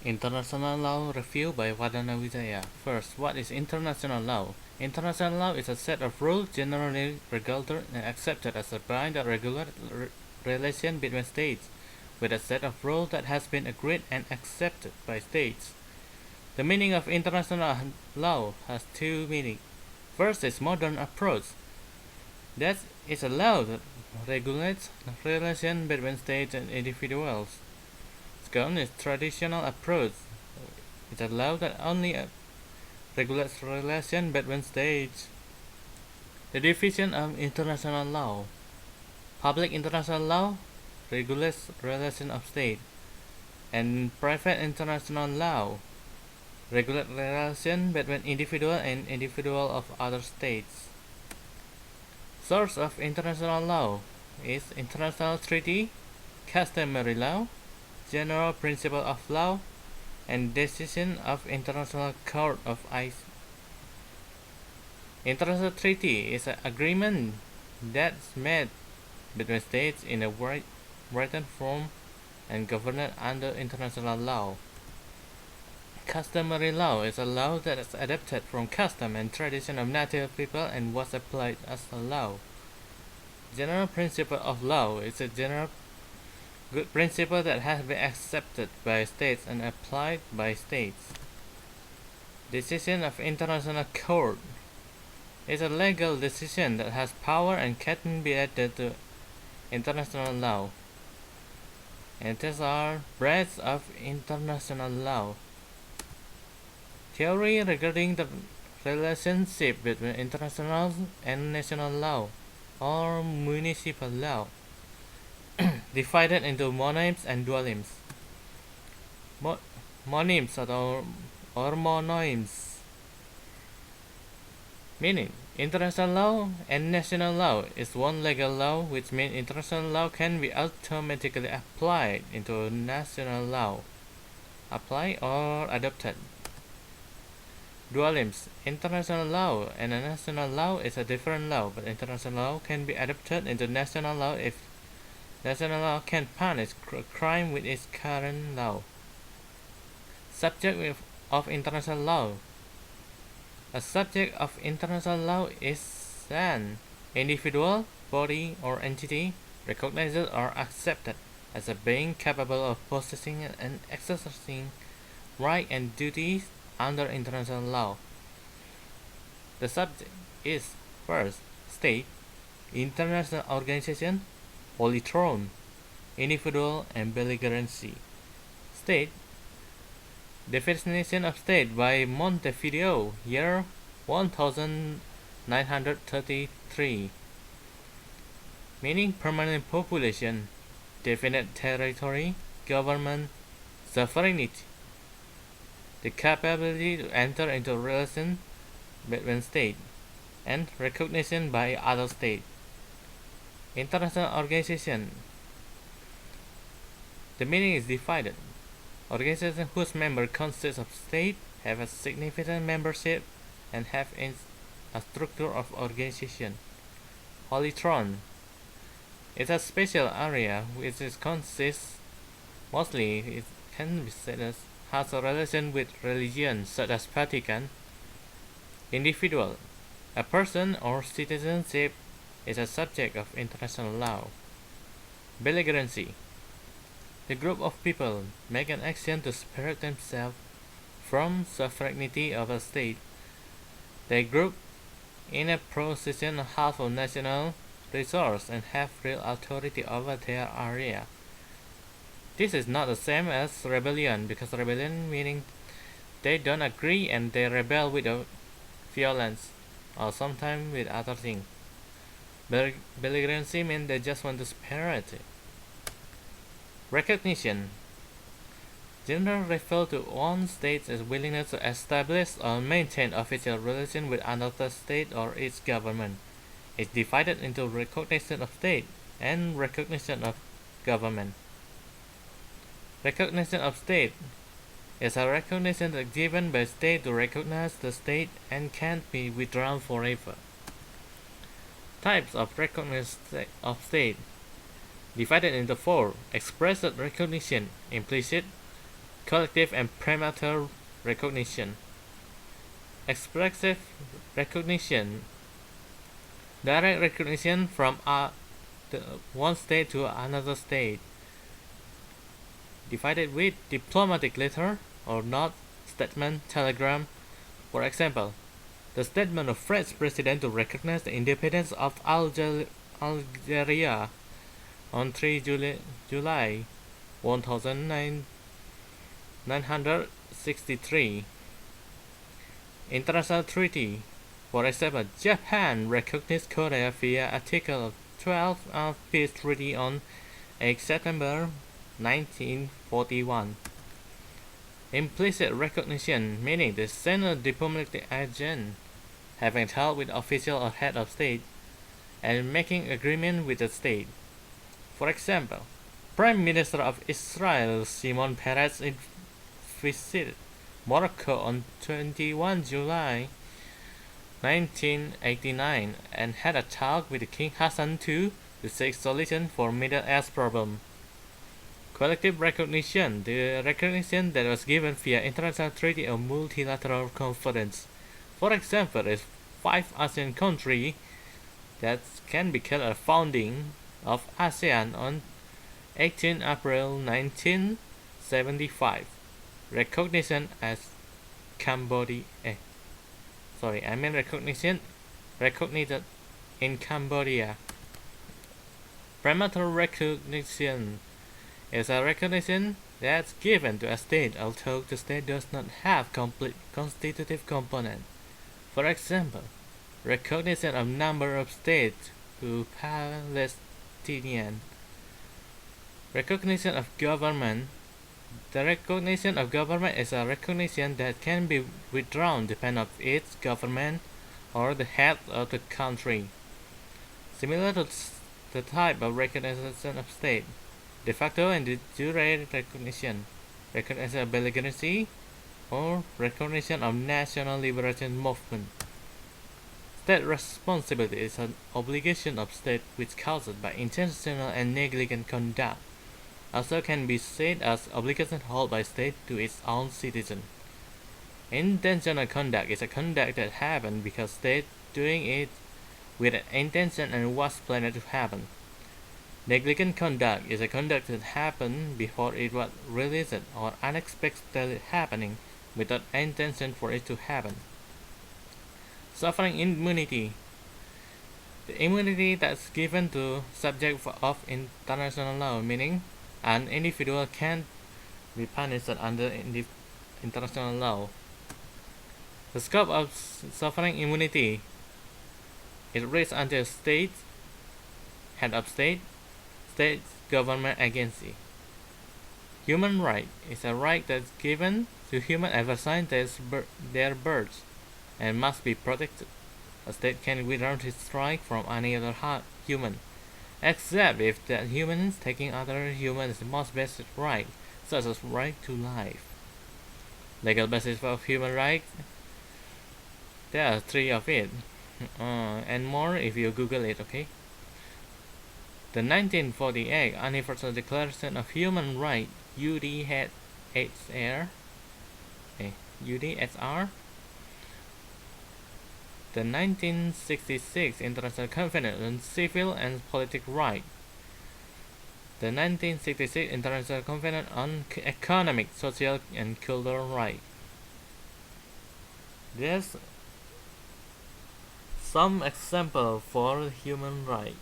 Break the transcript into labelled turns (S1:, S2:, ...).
S1: International Law Review by Vadana Wijaya. First, what is international law? International law is a set of rules generally regulated and accepted as a bind that regulates relation between states, with a set of rules that has been agreed and accepted by states. The meaning of international law has two meanings. First is modern approach. That is a law that regulates relation between states and individuals. Second is traditional approach. It's a law that only regulates relation between states. The division of international law. Public international law regulates relation of state, and private international law regulates relation between individual and individual of other states. Source of international law is international treaty, customary law, general principle of law, and decision of International Court of ICE. International treaty is an agreement that's made between states in a written form and governed under international law. Customary law is a law that is adapted from custom and tradition of native people and was applied as a law. General principle of law is a general good principle that has been accepted by states and applied by states. Decision of International Court is a legal decision that has power and can be added to international law. And these are breadth of international law. Theory regarding the relationship between international and national law or municipal law, divided into mononyms and duonyms. Mononyms or mononyms, meaning international law and national law is one legal law, which means international law can be automatically applied into national law, applied or adopted. Duonyms. International law and national law is a different law, but international law can be adopted into national law if national law can punish crime with its current law. Subject of international law. A subject of international law is an individual, body, or entity recognized or accepted as a being capable of possessing and exercising rights and duties under international law. The subject is first state, international organization, polytron, individual, and belligerency. State. Definition of state by Montevideo, year 1933. Meaning permanent population, definite territory, government, sovereignty. The capability to enter into relation between states and recognition by other states. International organization. The meaning is divided. Organizations whose members consist of states have a significant membership and have a structure of organization. Polytron. It's a special area which consists mostly, it can be said as, has a relation with religion such as Vatican. Individual. A person or citizenship is a subject of international law. Belligerency. The group of people make an action to separate themselves from sovereignty of a state. They group in a position half of national resource and have real authority over their area. This is not the same as rebellion, because rebellion meaning they don't agree and they rebel without violence or sometimes with other things. Belligerency means they just want to separate. Recognition. Generally refer to one state's willingness to establish or maintain official relations with another state or its government. It's divided into recognition of state and recognition of government. Recognition of state is a recognition that given by state to recognize the state and can't be withdrawn forever. Types of recognition of state. Divided into four: expressed recognition, implicit, collective and premature recognition. Expressive recognition, direct recognition from one state to another state, divided with diplomatic letter or not statement, telegram. For example, the statement of French president to recognize the independence of Algeria on 3 July 1963. International treaty. For example, Japan recognized Korea via Article 12 of Peace Treaty on 8 September 1941. Implicit recognition, meaning the senior diplomatic agent having talked with official or head of state and making agreement with the state. For example, Prime Minister of Israel Shimon Peres visited Morocco on 21 July 1989 and had a talk with King Hassan II to seek solution for Middle East problem. Collective recognition, the recognition that was given via international treaty or multilateral conference. For example, is 5 ASEAN countries that can be called a founding of ASEAN on 18 April 1975. Recognition as Cambodia. Recognized in Cambodia. Premature recognition is a recognition that's given to a state although the state does not have complete constitutive component. For example, recognition of number of states to Palestinian. Recognition of government. The recognition of government is a recognition that can be withdrawn depending on its government or the head of the country. Similar to the type of recognition of state, de facto and de jure recognition, recognition of belligerency, or recognition of national liberation movement. State responsibility is an obligation of state which caused by intentional and negligent conduct. Also can be said as obligation held by state to its own citizen. Intentional conduct is a conduct that happened because state doing it with an intention and was planned to happen. Negligent conduct is a conduct that happened before it was realized or unexpectedly happening without intention for it to happen. Sovereign immunity. The immunity that's given to subject of international law, meaning an individual can't be punished under international law. The scope of sovereign immunity is reached until state, head of state, state government agency. Human right is a right that's given to human ever since their birth and must be protected. A state can withdraw its right from any other human, except if that human is taking other humans' most basic right, such as right to life. Legal basis of human rights. There are 3 of it, and more if you Google it. Okay. The 1948 Universal Declaration of Human Rights (UDHR), the 1966 International Convention on Civil and Political Rights, the 1966 International Convention on Economic, Social, and Cultural Rights. There's some example for human rights.